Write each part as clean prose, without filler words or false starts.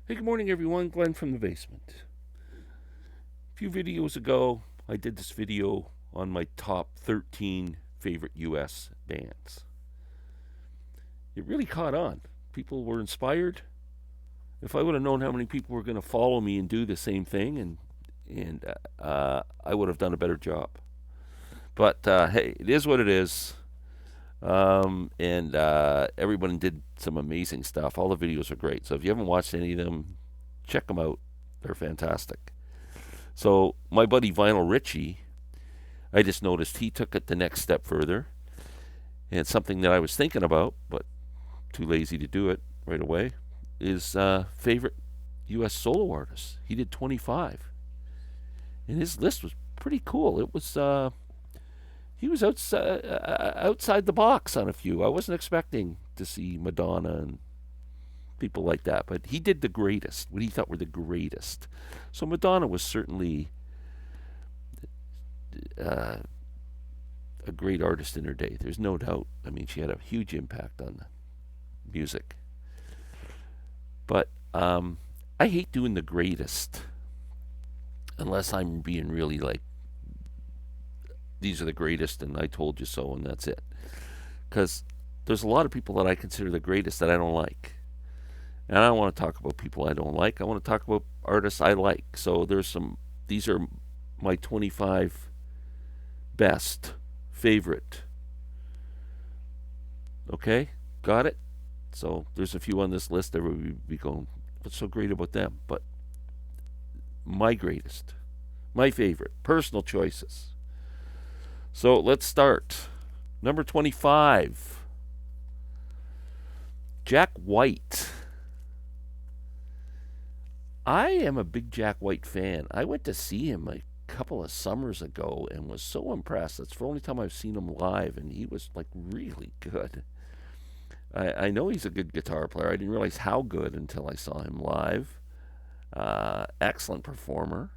Hey, good morning, everyone. Glenn from the basement. A few videos ago, I did this video on my top 13 favorite U.S. bands. It really caught on. People were inspired. If I would have known how many people were going to follow me and do the same thing, and I would have done a better job. But hey, it is what it is. And everyone did some amazing stuff. All the videos are great. So if you haven't watched any of them, check them out. They're fantastic. So my buddy Vinyl Richie, I just noticed he took it the next step further, and something that I was thinking about, but too lazy to do it right away, is favorite U.S. solo artists. He did 25, and his list was pretty cool. It was he was outside the box on a few. I wasn't expecting to see Madonna and people like that, but he did the greatest, what he thought were the greatest. So Madonna was certainly uh, a great artist in her day. There's no doubt. I mean, she had a huge impact on music. But I hate doing the greatest unless I'm being really like, these are the greatest and I told you so and that's it. Because there's a lot of people that I consider the greatest that I don't like. And I don't want to talk about people I don't like. I want to talk about artists I like. So these are my 25 best favorite. Okay? Got it? So there's a few on this list that would be going, what's so great about them? But my greatest, my favorite, personal choices. So let's start. Number 25, Jack White. I am a big Jack White fan. I went to see him a couple of summers ago and was so impressed. That's the only time I've seen him live, and he was like really good. I know he's a good guitar player. I didn't realize how good until I saw him live. Excellent performer.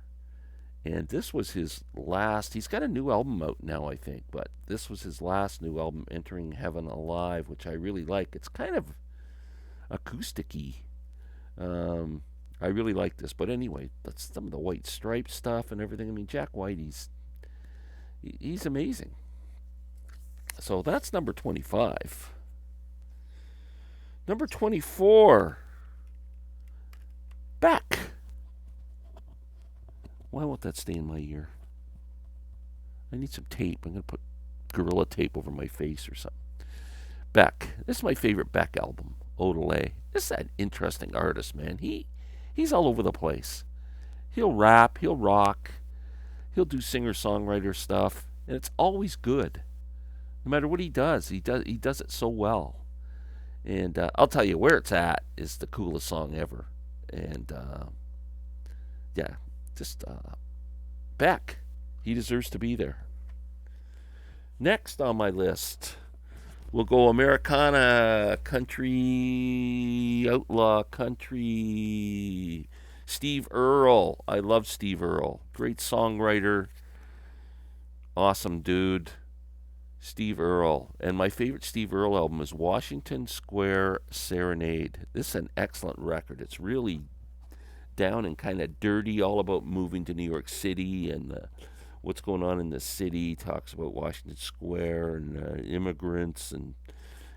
And this was his last. He's got a new album out now, I think, but this was his last new album, Entering Heaven Alive, which I really like. It's kind of acousticy. Um, I really like this. But anyway, that's some of the White Stripe stuff and everything. I mean, Jack White, he's amazing. So that's number 25. Number 24, Beck. Why won't that stay in my ear? I need some tape. I'm going to put Gorilla Tape over my face or something. Beck. This is my favorite Beck album, U.S. A. This is an interesting artist, man. He's all over the place. He'll rap, he'll rock, he'll do singer-songwriter stuff, and it's always good. No matter what he does it so well. And I'll tell you, Where It's At is the coolest song ever. And yeah, just Beck. He deserves to be there. Next on my list, we'll go Americana, country, outlaw, country. Steve Earle. I love Steve Earle. Great songwriter. Awesome dude. Steve Earle. And my favorite Steve Earle album is Washington Square Serenade. This is an excellent record. It's really down and kind of dirty, all about moving to New York City and what's going on in the city. Talks about Washington Square and immigrants, and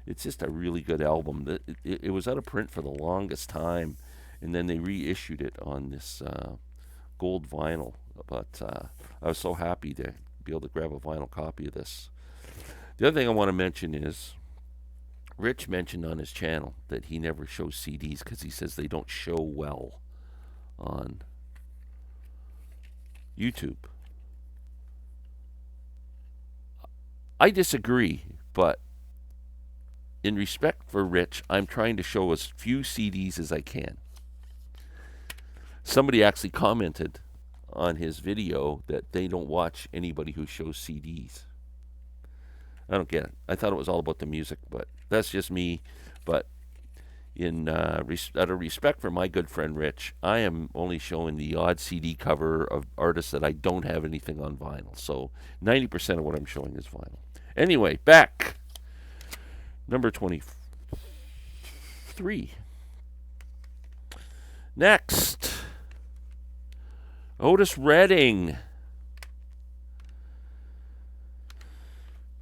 it's just a really good album. It was out of print for the longest time, and then they reissued it on this gold vinyl. But I was so happy to be able to grab a vinyl copy of this. The other thing I want to mention is Rich mentioned on his channel that he never shows CDs because he says they don't show well on YouTube. I disagree, but in respect for Rich, I'm trying to show as few CDs as I can. Somebody actually commented on his video that they don't watch anybody who shows CDs. I don't get it. I thought it was all about the music, but that's just me. But out of respect for my good friend Rich, I am only showing the odd CD cover of artists that I don't have anything on vinyl. So 90% of what I'm showing is vinyl. Anyway, back. Number 23. Next, Otis Redding.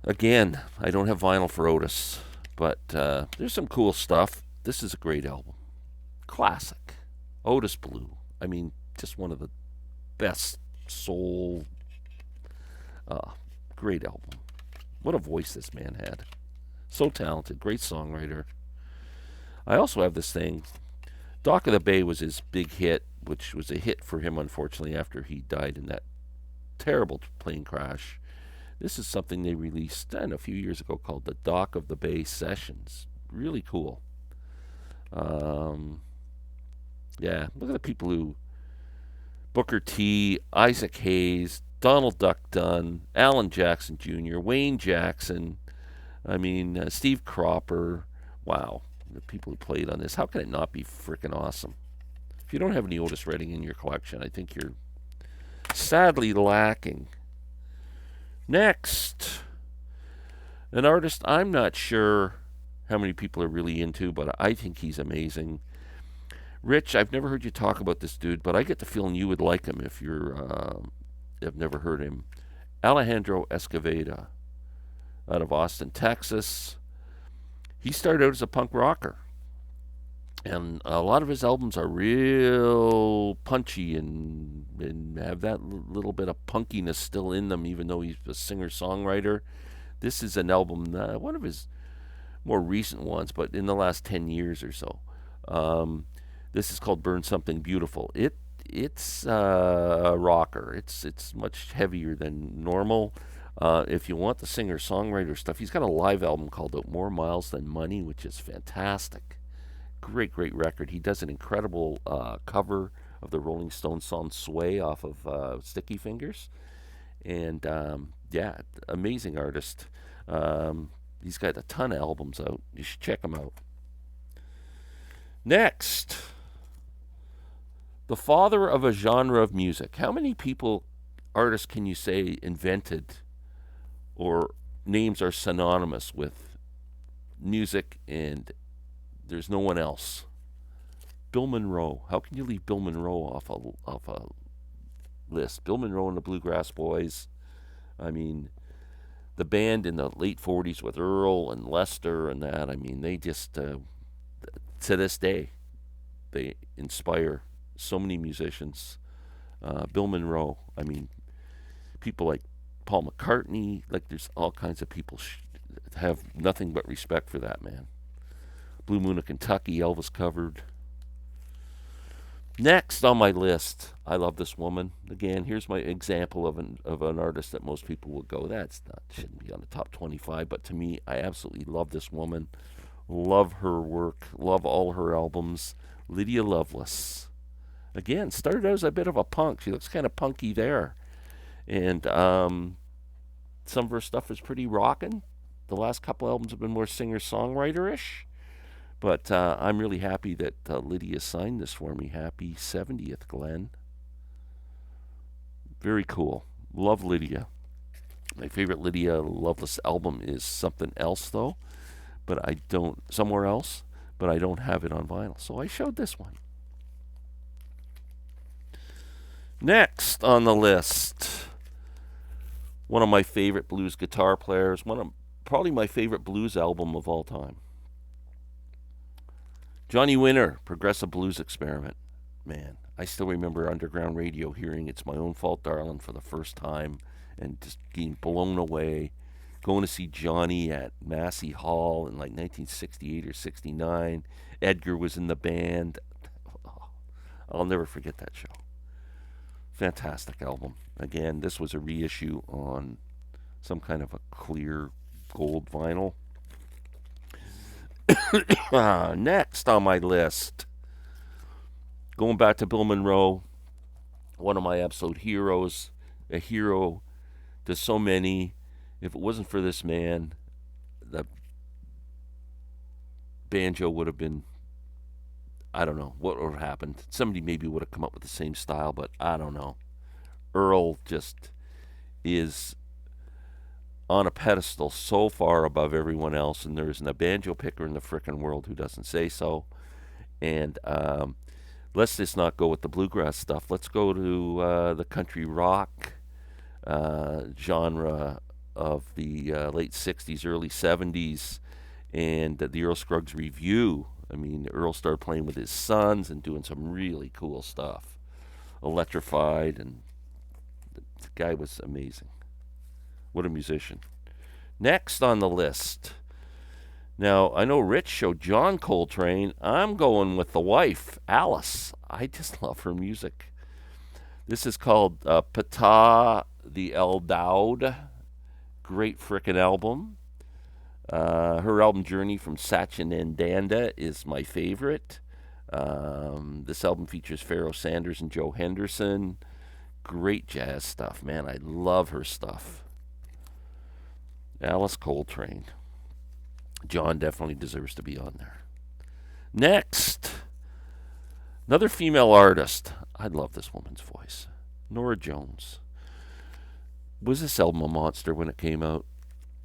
Again, I don't have vinyl for Otis, but there's some cool stuff. This is a great album. Classic. Otis Blue. I mean, just one of the best soul. Uh, Great album. What a voice this man had. So talented. Great songwriter. I also have this thing. Dock of the Bay was his big hit, which was a hit for him, unfortunately, after he died in that terrible plane crash. This is something they released a few years ago called the Dock of the Bay Sessions. Really cool. Um, yeah, look at the people who Booker T, Isaac Hayes, Donald Duck Dunn, Alan Jackson Jr., Wayne Jackson. I mean, Steve Cropper. Wow, the people who played on this. How can it not be freaking awesome? If you don't have any Otis Redding in your collection, I think you're sadly lacking. Next, an artist I'm not sure how many people are really into, but I think he's amazing. Rich, I've never heard you talk about this dude, but I get the feeling you would like him if you're have never heard him. Alejandro Escaveda, out of Austin, Texas. He started out as a punk rocker, and a lot of his albums are real punchy and have that little bit of punkiness still in them, even though he's a singer-songwriter. This is an album, one of his more recent ones, but in the last 10 years or so. This is called Burn Something Beautiful. It's a rocker. It's much heavier than normal. If you want the singer-songwriter stuff, he's got a live album called More Miles Than Money, which is fantastic. Great record. He does an incredible cover of the Rolling Stones song Sway off of Sticky Fingers. And yeah, amazing artist. He's got a ton of albums out. You should check him out. Next, the father of a genre of music. How many artists can you say invented or names are synonymous with music and there's no one else? Bill Monroe. How can you leave Bill Monroe off a list? Bill Monroe and the Bluegrass Boys. I mean, the band in the late 40s with Earl and Lester and that. I mean, they just, to this day, they inspire so many musicians. Bill Monroe. I mean, people like Paul McCartney. Like, there's all kinds of people have nothing but respect for that man. Blue Moon of Kentucky, Elvis covered. Next on my list, I love this woman. Again, here's my example of an artist that most people would go, shouldn't be on the top 25. But to me, I absolutely love this woman. Love her work. Love all her albums. Lydia Lovelace. Again, started out as a bit of a punk. She looks kind of punky there. And some of her stuff is pretty rockin'. The last couple albums have been more singer-songwriter-ish. But I'm really happy that Lydia signed this for me. Happy 70th, Glenn. Very cool. Love Lydia. My favorite Lydia Lovelace album is Something Else, though. But I don't, somewhere else, but I don't have it on vinyl. So I showed this one. Next on the list, one of my favorite blues guitar players, probably my favorite blues album of all time. Johnny Winter, Progressive Blues Experiment. Man, I still remember underground radio hearing It's My Own Fault, Darling for the first time and just being blown away. Going to see Johnny at Massey Hall in like 1968 or 69. Edgar was in the band. Oh, I'll never forget that show. Fantastic album. Again, this was a reissue on some kind of a clear gold vinyl. Next on my list, going back to Bill Monroe, one of my absolute heroes, a hero to so many. If it wasn't for this man, the banjo would have been, I don't know what would have happened. Somebody maybe would have come up with the same style, but I don't know. Earl just is on a pedestal so far above everyone else, and there isn't a banjo picker in the frickin' world who doesn't say so. And Let's just not go with the bluegrass stuff. Let's go to the country rock genre of the late 60s, early 70s, and the Earl Scruggs Review. I mean, Earl started playing with his sons and doing some really cool stuff. Electrified, and the guy was amazing. What a musician. Next on the list. Now, I know Rich showed John Coltrane. I'm going with the wife, Alice. I just love her music. This is called Pata the El Daoud. Great frickin' album. Her album Journey from Satchidananda is my favorite. This album features Pharoah Sanders and Joe Henderson. Great jazz stuff, man. I love her stuff. Alice Coltrane. John definitely deserves to be on there. Next, another female artist. I love this woman's voice. Norah Jones. Was this album a monster when it came out?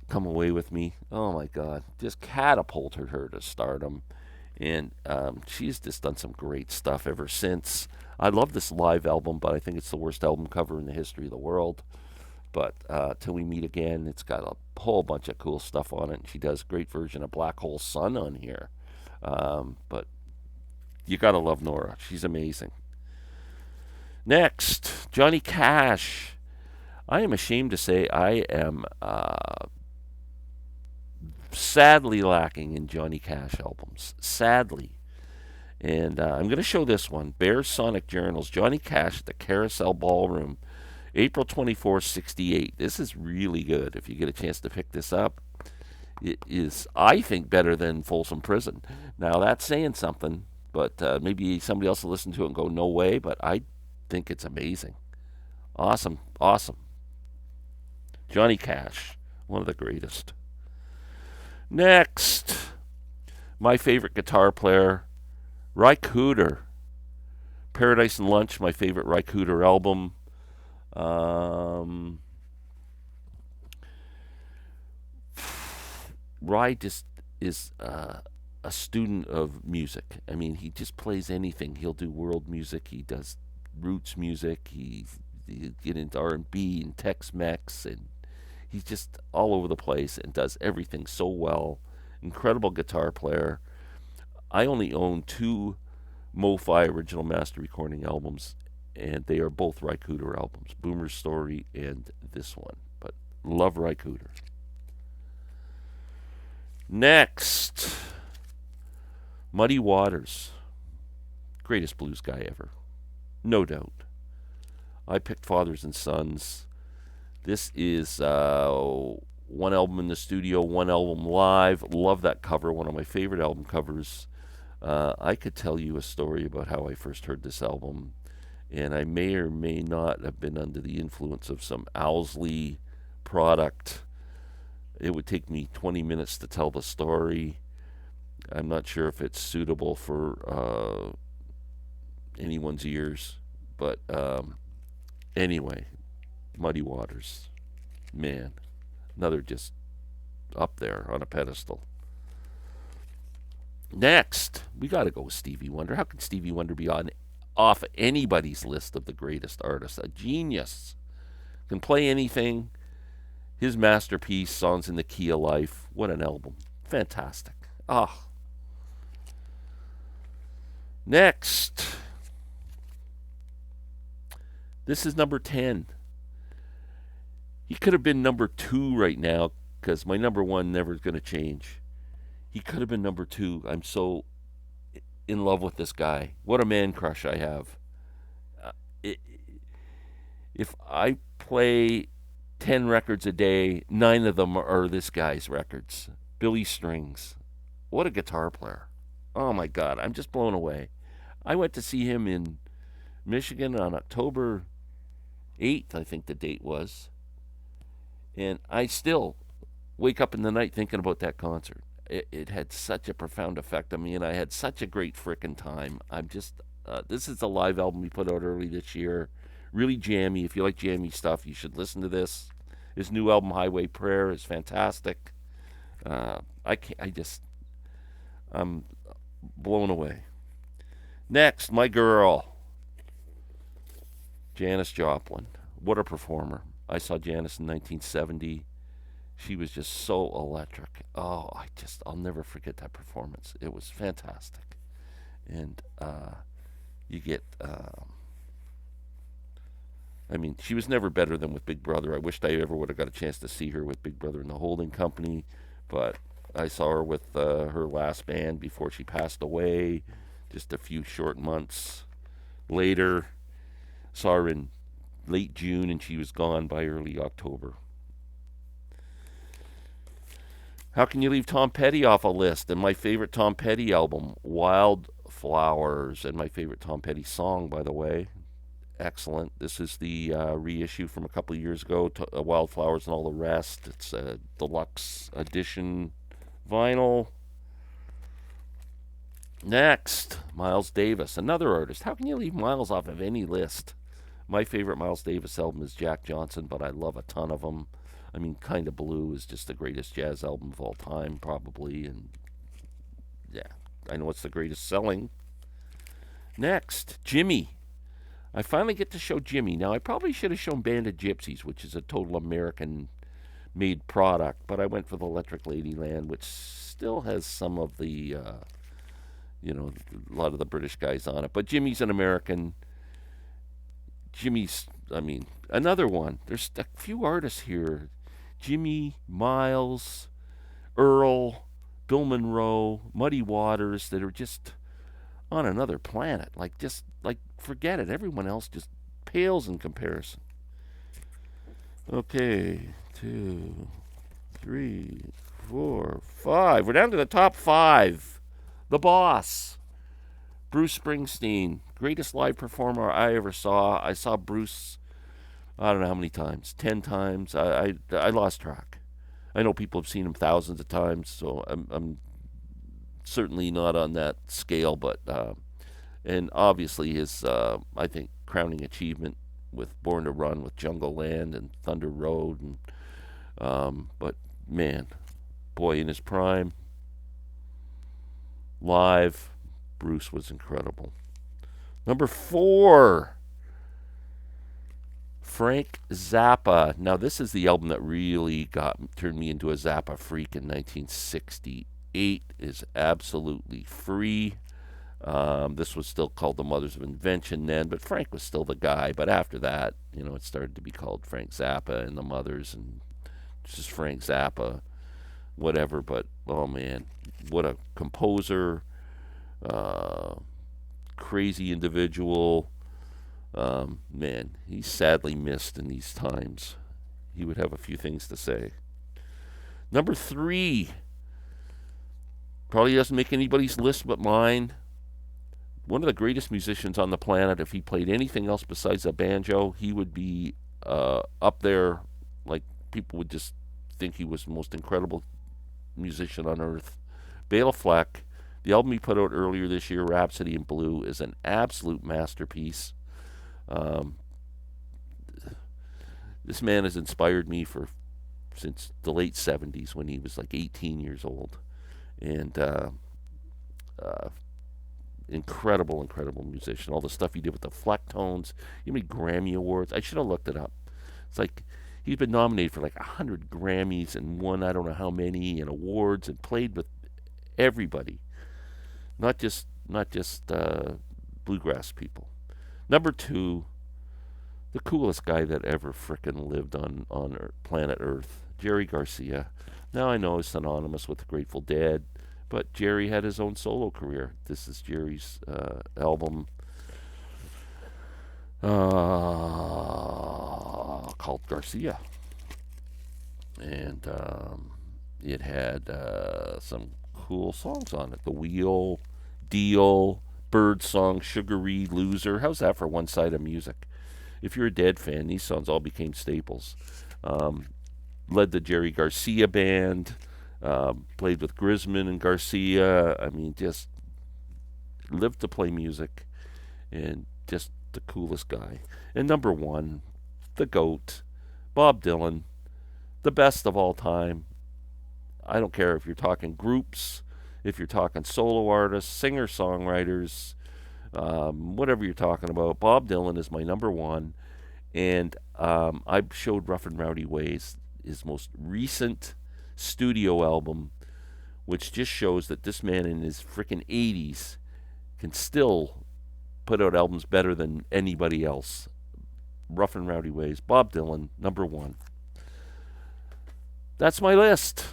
Come Away With Me. Oh my God. Just catapulted her to stardom. And she's just done some great stuff ever since. I love this live album, but I think it's the worst album cover in the history of the world. But Till We Meet Again, it's got a whole bunch of cool stuff on it. And she does a great version of Black Hole Sun on here. But you gotta love Norah. She's amazing. Next, Johnny Cash. I am ashamed to say I am sadly lacking in Johnny Cash albums. Sadly. And I'm going to show this one. Bear Sonic Journals. Johnny Cash at the Carousel Ballroom. April 24, 68. This is really good if you get a chance to pick this up. It is, I think, better than Folsom Prison. Now, that's saying something, but maybe somebody else will listen to it and go, no way, but I think it's amazing. Awesome, awesome. Johnny Cash, one of the greatest. Next, my favorite guitar player, Ry Cooder. Paradise and Lunch, my favorite Ry Cooder album. Ry just is a student of music. I mean, he just plays anything. He'll do world music. He does roots music. He get into R&B and Tex-Mex, and he's just all over the place and does everything so well. Incredible guitar player. I only own two Mo-Fi original master recording albums, and they are both Ry Cooder albums, Boomer's Story and this one. But love Ry Cooder. Next, Muddy Waters. Greatest blues guy ever. No doubt. I picked Fathers and Sons. This is one album in the studio, one album live. Love that cover, one of my favorite album covers. I could tell you a story about how I first heard this album, and I may or may not have been under the influence of some Owsley product. It would take me 20 minutes to tell the story. I'm not sure if it's suitable for anyone's ears, but anyway, Muddy Waters, man, another just up there on a pedestal. Next, we got to go with Stevie Wonder. How can Stevie Wonder be off anybody's list of the greatest artists? A genius. Can play anything. His masterpiece, Songs in the Key of Life. What an album. Fantastic. Ah. Next. This is number 10. He could have been number 2 right now because my number 1 never is going to change. He could have been number 2. I'm so in love with this guy. What a man crush I have. If I play 10 records a day, 9 of them are this guy's records. Billy Strings. What a guitar player. Oh my God, I'm just blown away. I went to see him in Michigan on October 8th, I think the date was. And I still wake up in the night thinking about that concert. It had such a profound effect on me, and I had such a great frickin' time. This is a live album we put out early this year. Really jammy. If you like jammy stuff, you should listen to this. His new album, Highway Prayer, is fantastic. I'm blown away. Next, my girl, Janis Joplin. What a performer. I saw Janis in 1970. She was just so electric. Oh, I'll never forget that performance. It was fantastic. And you get, I mean, she was never better than with Big Brother. I wished I ever would have got a chance to see her with Big Brother and the Holding Company, but I saw her with her last band before she passed away, just a few short months later. Saw her in late June, and she was gone by early October. How can you leave Tom Petty off a list? And my favorite Tom Petty album, Wildflowers, and my favorite Tom Petty song, by the way. Excellent. This is the reissue from a couple of years ago, Wildflowers and all the rest. It's a deluxe edition vinyl. Next, Miles Davis, another artist. How can you leave Miles off of any list? My favorite Miles Davis album is Jack Johnson, but I love a ton of them. I mean, Kinda Blue is just the greatest jazz album of all time, probably, and yeah, I know it's the greatest selling. Next, Jimmy. I finally get to show Jimmy. Now, I probably should have shown Band of Gypsies, which is a total American made product, but I went for the Electric Ladyland, which still has some of the, a lot of the British guys on it. But Jimmy's an American. Jimmy's, I mean, another one. There's a few artists here: Jimmy, Miles, Earl, Bill Monroe, Muddy Waters, that are just on another planet. Like forget it. Everyone else just pales in comparison. Okay, 2, 3, 4, 5. We're down to the top 5. The Boss, Bruce Springsteen, greatest live performer I ever saw. I saw Bruce, I don't know how many times, 10 times. I lost track. I know people have seen him thousands of times, so I'm certainly not on that scale, but and obviously his I think crowning achievement with Born to Run, with Jungle Land and Thunder Road, and but man, boy, in his prime, live, Bruce was incredible. Number 4, Frank Zappa. Now this is the album that really turned me into a Zappa freak in 1968. Is absolutely free. This was still called the Mothers of Invention then, but Frank was still the guy. But after that, it started to be called Frank Zappa and the Mothers, and just Frank Zappa, whatever. But oh man, what a composer, uh, crazy individual. Man, he's sadly missed in these times. He would have a few things to say. Number 3, probably doesn't make anybody's list but mine. One of the greatest musicians on the planet. If he played anything else besides a banjo, he would be up there. Like, people would just think he was the most incredible musician on earth. Bela Fleck. The album he put out earlier this year, Rhapsody in Blue, is an absolute masterpiece. Um, this man has inspired me since the late 70s, when he was like 18 years old. And uh, incredible musician. All the stuff he did with the Flecktones. You know how many Grammy Awards? I should have looked it up. It's like he's been nominated for like 100 Grammys and won I don't know how many and awards, and played with everybody, not just bluegrass people. Number 2, the coolest guy that ever frickin' lived on planet Earth, Jerry Garcia. Now I know it's synonymous with the Grateful Dead, but Jerry had his own solo career. This is Jerry's album called Garcia, and it had some cool songs on it. The Wheel, Deal, Bird Song, Sugar Reed, Loser. How's that for one side of music? If you're a Dead fan, these songs all became staples. Led the Jerry Garcia band. Played with Grisman and Garcia. I mean, just lived to play music, and just the coolest guy. And number 1, the GOAT, Bob Dylan, the best of all time. I don't care if you're talking groups, if you're talking solo artists, singer-songwriters, whatever you're talking about. Bob Dylan is my number one. And I showed Rough and Rowdy Ways, his most recent studio album, which just shows that this man in his freaking 80s can still put out albums better than anybody else. Rough and Rowdy Ways, Bob Dylan, number one. That's my list.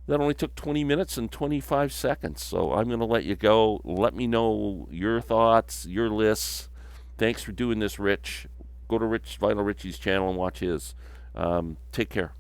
That only took 20 minutes and 25 seconds. So I'm going to let you go. Let me know your thoughts, your lists. Thanks for doing this, Rich. Go to Rich Vinyl Richie's channel and watch his. Take care.